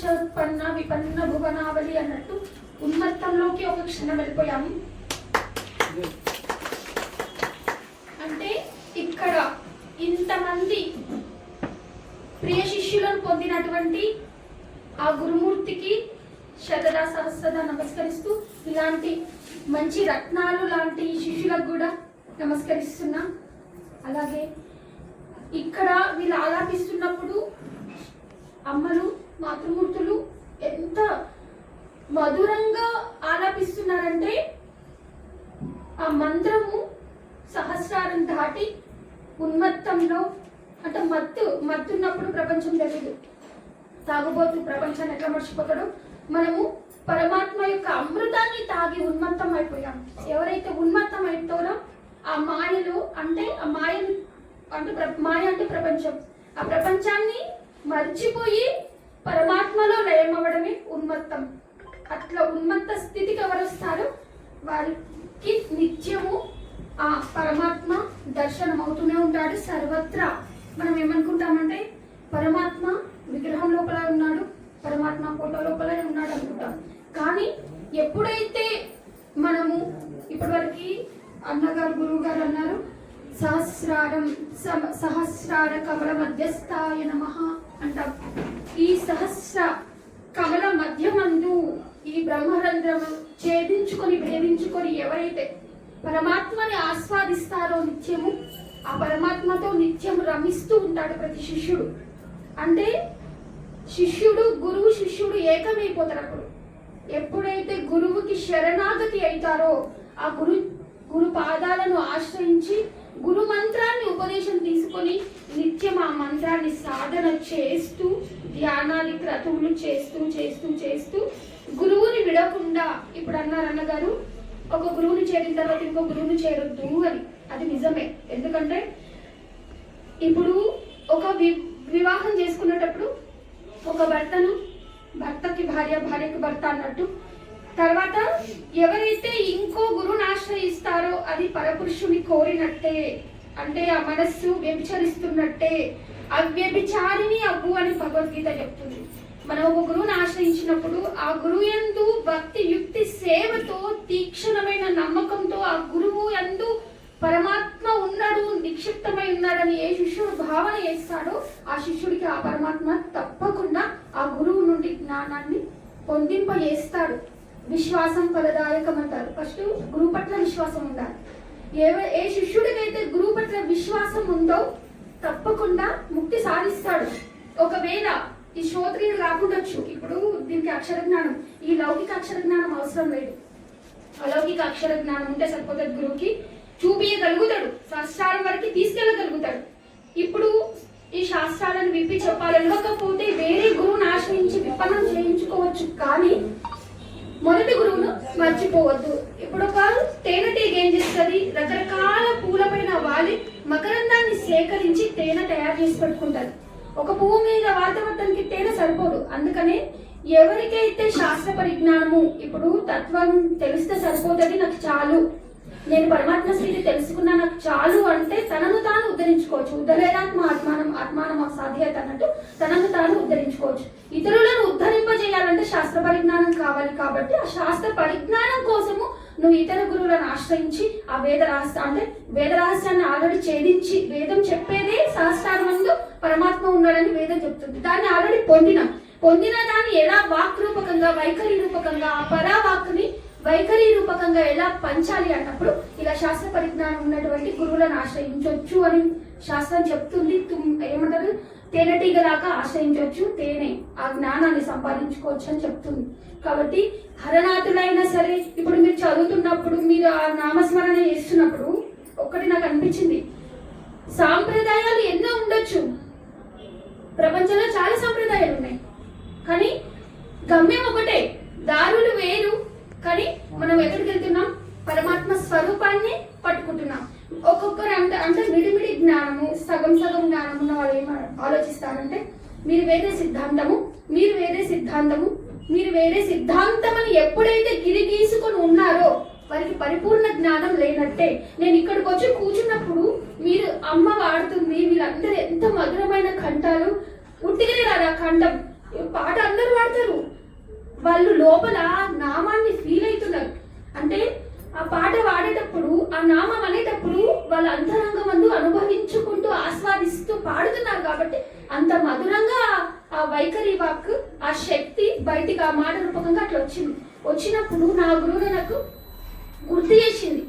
ఈశోత్పన్న విపన్న భువనావళి అన్నట్టు ఉన్మత్తంలోకి ఒక క్షణం వెళ్ళిపోయాము. అంటే ఇక్కడ ఇంతమంది ప్రియ శిష్యులను పొందినటువంటి ఆ గురుమూర్తికి శతదా సహస్రదా నమస్కరిస్తూ ఇలాంటి మంచి రత్నాలు లాంటి శిష్యులకు కూడా నమస్కరిస్తున్నా. అలాగే ఇక్కడ వీళ్ళు ఆలాపిస్తున్నప్పుడు అమ్మలు మాతృమూర్తులు ఎంత మధురంగా ఆలాపిస్తున్నారంటే ఆ మంత్రము సహస్రారం దాటి ఉన్మత్తంలో అంటే మత్తున్నప్పుడు ప్రపంచం తెలియదు. తాగుబోతు ప్రపంచాన్ని ఎట్లా మర్చిపోతాడో మనము పరమాత్మ యొక్క అమృతాన్ని తాగి ఉన్మత్తం అయిపోయాం. ఎవరైతే ఉన్మత్తం అయిపోతారో ఆ మాయలో అంటే ఆ మాయను అంటే మాయ అంటే ప్రపంచం, ఆ ప్రపంచాన్ని మర్చిపోయి పరమాత్మలో లయమవ్వడమే ఉన్మత్తం. అట్లా ఉన్మత్త స్థితికి ఎవరు వస్తారో వారికి నిత్యము ఆ పరమాత్మ దర్శనం అవుతూనే ఉంటాడు సర్వత్రా. మనం ఏమనుకుంటామంటే పరమాత్మ విగ్రహం లోపల ఉన్నాడు, పరమాత్మ ఫోటో లోపలే ఉన్నాడు అనుకుంటాం. కానీ ఎప్పుడైతే మనము ఇప్పటివరకు అన్నగారు గురువు గారు అన్నారు సహస్రార కమల మధ్యస్థాయ నమః అంటాం. ఈ సహస్ర కమల మధ్యమందు ఈ బ్రహ్మరంధ్రము ఛేదించుకొని భేదించుకొని ఎవరైతే పరమాత్మని ఆస్వాదిస్తారో నిత్యము ఆ పరమాత్మతో నిత్యం రమిస్తూ ఉంటాడు ప్రతి శిష్యుడు. అంటే శిష్యుడు గురువు శిష్యుడు ఏకమైపోతారు. అప్పుడు ఎప్పుడైతే గురువుకి శరణాగతి అవుతారో ఆ గురు పాదాలను ఆశ్రయించి గురు మంత్రాన్ని ఉపదేశం తీసుకొని నిత్యం ఆ మంత్రాన్ని సాధన చేస్తూ ధ్యానాది క్రతువులు చేస్తూ చేస్తూ చేస్తూ గురువుని విడకుండా, ఇప్పుడు అన్నారు అన్నగారు ఒక గురువుని చేరిన తర్వాత ఇంకో గురువుని చేరొద్దు అని. అది నిజమే. ఎందుకంటే ఇప్పుడు ఒక వివాహం చేసుకునేటప్పుడు ఒక భర్తకి భార్య, భార్యకు భర్త అన్నట్టు తర్వాత ఎవరైతే ఇంకో గురువుని ఆశ్రయిస్తారో అది పరపురుషుని కోరినట్టే. అంటే ఆ మనస్సు వ్యభిచరిస్తున్నట్టే. అవ్యభిచారిని అవ్వు అని భగవద్గీత చెప్తుంది. మనం ఒక గురువుని ఆశ్రయించినప్పుడు ఆ గురువు యందు భక్తి యుక్తి సేవతో తీక్షణమైన నమ్మకంతో ఆ గురువు యందు పరమాత్మ ఉన్నాడు నిక్షిప్తమై ఉన్నాడని ఏ శిష్యుడు భావన చేస్తాడో ఆ శిష్యుడికి ఆ పరమాత్మ తప్పకుండా ఆ గురువు నుండి జ్ఞానాన్ని పొందింపజేస్తాడు. విశ్వాసం ఫలదాయకం అంటారు. ఫస్ట్ గురువు పట్ల విశ్వాసం ఉండాలి. ఏ శిష్యుడికైతే గురువు పట్ల విశ్వాసం ఉందో తప్పకుండా ముక్తి సాధిస్తాడు. ఒకవేళ ఈ శ్రోత్రియుడు రాకుండొచ్చు. ఇప్పుడు దీనికి అక్షర జ్ఞానం, ఈ లౌకిక అక్షర జ్ఞానం అవసరం లేదు. అలౌకిక అక్షర జ్ఞానం ఉంటే సరిపోతుంది. గురువుకి చూపించగలుగుతాడు, శాస్త్రాల వరకు తీసుకెళ్ళగలుగుతాడు. ఇప్పుడు ఈ శాస్త్రాలను విప్పి చెప్పాలనకపోతే వేరే గురువుని ఆశ్రయించి విప్పనం చేయించుకోవచ్చు, కానీ మొదటి గురువును మర్చిపోవద్దు. ఇప్పుడు ఒక తేనెటీగ ఏం చేస్తుంది, రకరకాల పూలపైన వాలి మకరందాన్ని సేకరించి తేనె తయారు చేసి పెట్టుకుంటారు. ఒక పువ్వు మీద వాతావరణానికి తేనె సరిపోదు. అందుకనే ఎవరికైతే శాస్త్ర పరిజ్ఞానము, ఇప్పుడు తత్వం తెలిస్తే సరిపోతుంది, నాకు చాలు, నేను పరమాత్మ స్థితి తెలుసుకున్నా నాకు చాలు అంటే తనను తాను ఉద్ధరించుకోవచ్చు. ఉద్ధరేదాత్మ ఆత్మానం సాధ్యత అన్నట్టు తనను తాను ఉద్ధరించుకోవచ్చు. ఇతరులను ఉద్ధరింపజేయాలంటే శాస్త్ర పరిజ్ఞానం కావాలి. కాబట్టి ఆ శాస్త్ర పరిజ్ఞానం కోసము నువ్వు ఇతర గురువులను ఆశ్రయించి ఆ వేద రహస్యాన్ని ఆల్రెడీ ఛేదించి, వేదం చెప్పేదే సహస్రారమందు పరమాత్మ ఉన్నాడని వేదం చెప్తుంది. దాన్ని ఆల్రెడీ పొందిన దాన్ని ఎలా వాక్ రూపకంగా వైఖరి రూపకంగా ఆ పరావాక్ని వైఖరి రూపకంగా ఎలా పంచాలి అన్నప్పుడు ఇలా శాస్త్ర పరిజ్ఞానం ఉన్నటువంటి గురువులను ఆశ్రయించవచ్చు అని శాస్త్రం చెప్తుంది. ఏమంటారు, తేనెటీగలాగా ఆశ్రయించవచ్చు, తేనె ఆ జ్ఞానాన్ని సంపాదించుకోవచ్చు అని చెప్తుంది. కాబట్టి హరనాథులైనా సరే ఇప్పుడు మీరు చదువుతున్నప్పుడు మీరు ఆ నామస్మరణ చేస్తున్నప్పుడు ఒక్కటి నాకు అనిపించింది, సాంప్రదాయాలు ఎన్నో ఉండొచ్చు, ప్రపంచంలో చాలా సాంప్రదాయాలు ఉన్నాయి, కానీ గమ్యం ఒకటే, దారులు వేరు. కానీ మనం ఎక్కడికి వెళ్తున్నాం, పరమాత్మ స్వరూపాన్ని పట్టుకుంటున్నాం. ఒక్కొక్కరు అంటే మిడిమిడి జ్ఞానము, సగం జ్ఞానం ఉన్న వాళ్ళు ఏం ఆలోచిస్తారంటే మీరు వేరే సిద్ధాంతము, మీరు వేరే సిద్ధాంతం అని ఎప్పుడైతే గిరిగీసుకొని ఉన్నారో వారికి పరిపూర్ణ జ్ఞానం లేనట్టే. నేను ఇక్కడికి వచ్చి కూర్చున్నప్పుడు మీరు అమ్మ వాడుతుంది, వీళ్ళందరూ ఎంత మధురమైన కంఠాలు, ఉట్టిగానే రాదు ఆ కంఠం, పాట అందరూ పాడతారు, వాళ్ళు లోపల నామాన్ని ఫీల్ అవుతున్నారు. అంటే ఆ పాట పాడేటప్పుడు, ఆ నామం అనేటప్పుడు వాళ్ళ అంతరంగమందు అనుభవించుకుంటూ ఆస్వాదిస్తూ పాడుతున్నారు కాబట్టి అంత మధురంగా ఆ వైఖరి వాక్, ఆ శక్తి బయటికి ఆ మాట రూపకంగా అట్లా వచ్చింది. వచ్చినప్పుడు నా గురువు నాకు గుర్తు చేసింది.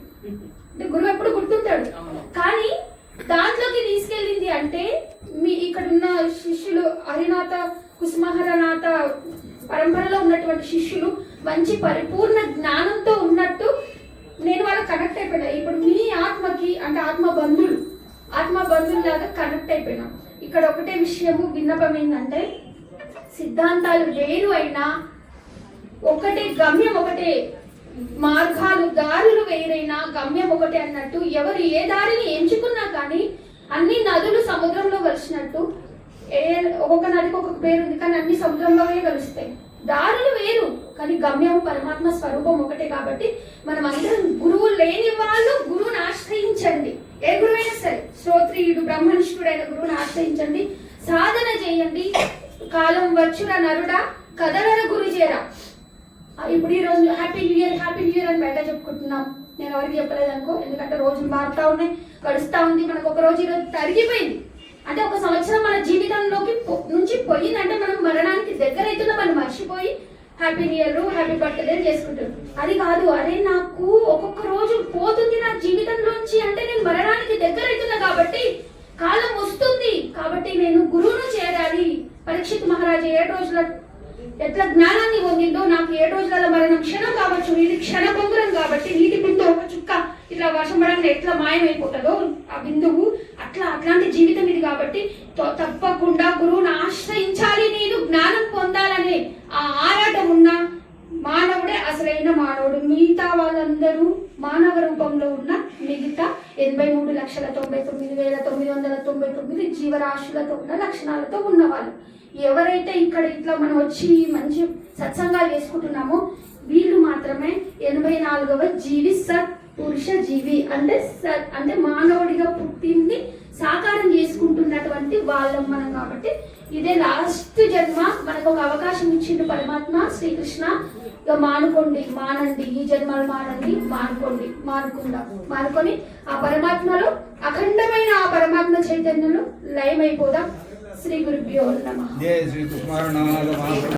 అంటే గురువు ఎప్పుడు గుర్తుంటాడు, కానీ దాంట్లోకి తీసుకెళ్ళింది అంటే మీ ఇక్కడ ఉన్న శిష్యులు హరినాథ కుసుమహరనాథ పరంపరలో ఉన్నటువంటి శిష్యులు మంచి పరిపూర్ణ జ్ఞానంతో ఉన్నట్టు నేను వాళ్ళకి కనెక్ట్ అయిపోయినా. ఇప్పుడు మీ ఆత్మకి అంటే ఆత్మ బంధువులాగా కనెక్ట్ అయిపోయినా. ఇక్కడ ఒకటే విషయము విన్నపం ఏంటంటే, సిద్ధాంతాలు వేరు అయినా ఒకటే గమ్యం ఒకటే, మార్గాలు దారులు వేరైనా గమ్యం ఒకటే అన్నట్టు. ఎవరు ఏ దారిని ఎంచుకున్నా కానీ అన్ని నదులు సముద్రంలో కలిసినట్టు, ఒక్కొక్క నదికి ఒక్కొక్క పేరు ఉంది కానీ అన్ని సముద్రంలోనే కలుస్తాయి. దారులు వేరు కానీ గమ్యం పరమాత్మ స్వరూపం ఒకటే. కాబట్టి మనం అందరం గురువు లేని వాళ్ళు గురువుని ఆశ్రయించండి. ఏ గురువైనా సరే, శ్రోత్రియుడు బ్రహ్మనిష్ఠుడైన గురువుని ఆశ్రయించండి, సాధన చేయండి. కాలం వచ్చుర నరుడా కదలర గురు చేరా. ఇప్పుడు ఈ రోజు హ్యాపీ న్యూ ఇయర్ అని బయట చెప్పుకుంటున్నాం. నేను ఎవరికి చెప్పలేదు అనుకో, ఎందుకంటే రోజులు మారుతా ఉన్నాయి, గడుస్తూ ఉంది. మనకు ఒక రోజు ఈరోజు తరిగిపోయింది అంటే ఒక సంవత్సరం మన జీవితంలోకి నుంచి పోయిందంటే మనం మరణానికి దగ్గర అవుతున్నా మనం మర్చిపోయి happy new year happy birthday చేసుకుంటాం. అది కాదు, అరే నాకు ఒక్కొక్క రోజు పోతుంది నా జీవితంలోంచి అంటే నేను మరణానికి దగ్గర అవుతున్నా కాబట్టి కాలం వస్తుంది కాబట్టి నేను గురువును చేరాలి. పరీక్షిత్ మహారాజు 7 రోజుల ఎట్లా జ్ఞానాన్ని పొందిందో నాకు 7 రోజుల మరణం క్షణం కావచ్చు, ఇది క్షణభంగురం కాబట్టి నీటి బిందు ఒక చుక్క ఇట్లా వర్షం పడంగా ఎట్లా మాయమైపోతుందో ఆ బిందువు అట్లాంటి జీవితం ఇది. కాబట్టి తప్పకుండా గురువును ఆశ్రయించాలి, నేను జ్ఞానం పొందాలనే ఆ ఆరాటం ఉన్న మానవుడే అసలైన మానవుడు. మిగతా వాళ్ళందరూ మానవ రూపంలో ఉన్న మిగతా 83,99,999 జీవరాశులతో ఉన్న లక్షణాలతో ఉన్నవాళ్ళు. ఎవరైతే ఇక్కడ ఇట్లా మనం వచ్చి మంచి సత్సంగాలు చేసుకుంటున్నామో వీళ్ళు మాత్రమే 84వ జీవి, సత్ పురుష జీవి. అంటే మానవుడిగా పుట్టింది సాకారం చేసుకుంటున్నటువంటి వాళ్ళం మనం. కాబట్టి ఇదే లాస్ట్ జన్మ, మనకు ఒక అవకాశం ఇచ్చిండు పరమాత్మ శ్రీకృష్ణ. ఇక మానండి ఈ జన్మలు మానుకొని ఆ పరమాత్మలో అఖండమైన ఆ పరమాత్మ చైతన్యంలో లయమైపోదాం. శ్రీ గురుభ్యో నమః.